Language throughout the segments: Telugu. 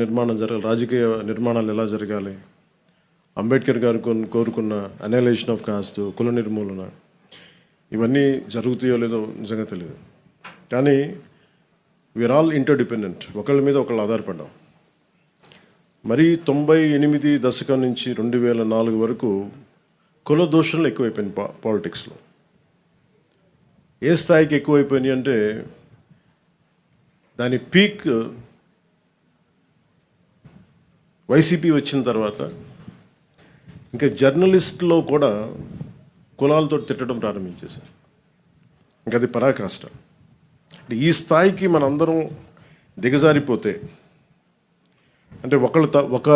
నిర్మాణం జరగాలి, రాజకీయ నిర్మాణాలు ఎలా జరగాలి, అంబేద్కర్ గారు కోరుకున్న అనలైజేషన్ ఆఫ్ కాస్ట్, కుల నిర్మూలన, ఇవన్నీ జరుగుతాయో లేదో నిజంగా తెలియదు. కానీ వీఆర్ ఆల్ ఇంటర్డిపెండెంట్, ఒకళ్ళ మీద ఒకళ్ళు ఆధారపడ్డాం. మరీ 98 దశకం నుంచి 2004 వరకు కుల దూషణలు ఎక్కువైపోయింది పాలిటిక్స్లో. ఏ స్థాయికి ఎక్కువైపోయినాయి అంటే దాని పీక్ వైసీపీ వచ్చిన తర్వాత ఇంకా జర్నలిస్ట్లో కూడా కులాలతో తిట్టడం ప్రారంభించేశారు. ఇంకా అది పరాకాష్ట. అంటే ఈ స్థాయికి మనందరం దిగజారిపోతే, అంటే ఒక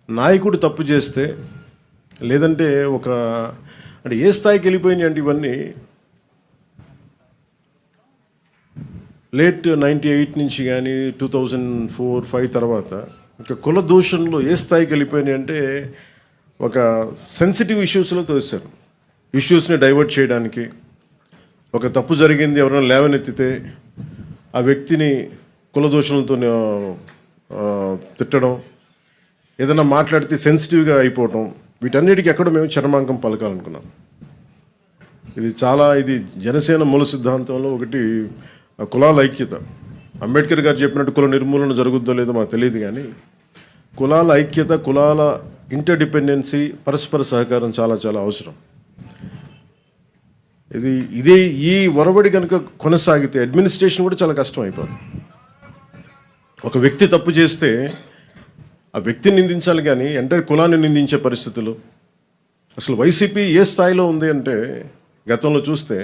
నాయకుడు తప్పు చేస్తే, లేదంటే అంటే ఏ స్థాయికి వెళ్ళిపోయినాయి అంటే ఇవన్నీ లేట్ 98 నుంచి కానీ 2004-05 తర్వాత ఇంకా కుల దూషణలో ఏ స్థాయికి వెళ్ళిపోయినాయి అంటే ఒక సెన్సిటివ్ ఇష్యూస్లో తోసారు. ఇష్యూస్ని డైవర్ట్ చేయడానికి, ఒక తప్పు జరిగింది ఎవరైనా లేవనెత్తితే ఆ వ్యక్తిని కుల దూషణలతో తిట్టడం, ఏదైనా మాట్లాడితే సెన్సిటివ్గా అయిపోవటం, వీటన్నిటికీ ఎక్కడో మేము చరమాంకం పలకాలనుకున్నాం. ఇది జనసేన మూల సిద్ధాంతంలో ఒకటి కులాల ఐక్యత. అంబేద్కర్ గారు చెప్పినట్టు కుల నిర్మూలన జరుగుద్దో లేదో మాకు తెలియదు, కానీ కులాల ఐక్యత, కులాల ఇంటర్డిపెండెన్సీ, పరస్పర సహకారం చాలా చాలా అవసరం. ఇదే ఈ ఒరవడి కనుక కొనసాగితే అడ్మినిస్ట్రేషన్ కూడా చాలా కష్టం అయిపోతుంది. ఒక వ్యక్తి తప్పు చేస్తే ఆ వ్యక్తిని నిందించాలి, కానీ ఎంటైర్ కులాన్ని నిందించే పరిస్థితులు. అసలు వైసీపీ ఏ స్థాయిలో ఉంది అంటే గతంలో చూస్తే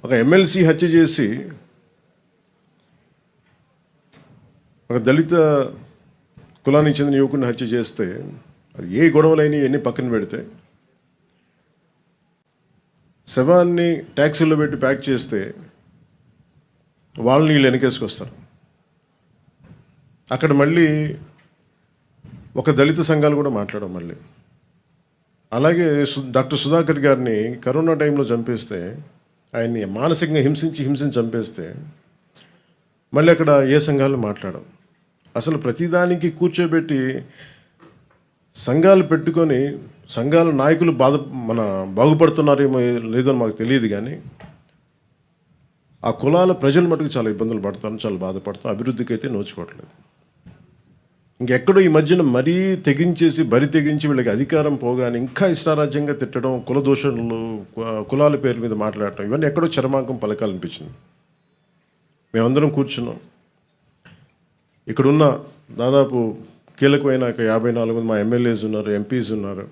ఒక ఎమ్మెల్సీ హత్య చేసి ఒక దళిత కులానికి చెందిన యువకుడిని హత్య చేస్తే, అది ఏ గొడవలైనా ఎన్ని పక్కన పెడితే, శవాన్ని ట్యాక్సీలో పెట్టి ప్యాక్ చేస్తే వాళ్ళని వీళ్ళు వెనకేసుకొస్తారు. అక్కడ మళ్ళీ ఒక దళిత సంఘాలు కూడా మాట్లాడడం. మళ్ళీ అలాగే డాక్టర్ సుధాకర్ గారిని కరోనా టైంలో చంపేస్తే, ఆయన్ని మానసికంగా హింసించి చంపేస్తే మళ్ళీ అక్కడ ఏ సంఘాలు మాట్లాడవు. అసలు ప్రతిదానికి కూర్చోబెట్టి సంఘాలు పెట్టుకొని సంఘాల నాయకులు బాగుపడుతున్నారేమో లేదో మాకు తెలియదు, కానీ ఆ కులాల ప్రజలు మటుకు చాలా ఇబ్బందులు పడతారు, చాలా బాధపడతారు, అభివృద్ధికి అయితే నోచుకోవట్లేదు. ఇంకెక్కడో ఈ మధ్యన మరీ బరి తెగించి వీళ్ళకి అధికారం పోగానే ఇంకా ఇష్టారాజ్యంగా తిట్టడం, కుల దోషణలు, కులాల పేరు మీద మాట్లాడటం, ఇవన్నీ ఎక్కడో చరమాంకం పలకాలనిపించింది. మేమందరం కూర్చున్నాం. ఇక్కడున్న దాదాపు కీలకమైన 54 మంది మా ఎమ్మెల్యేస్ ఉన్నారు, ఎంపీస్ ఉన్నారు.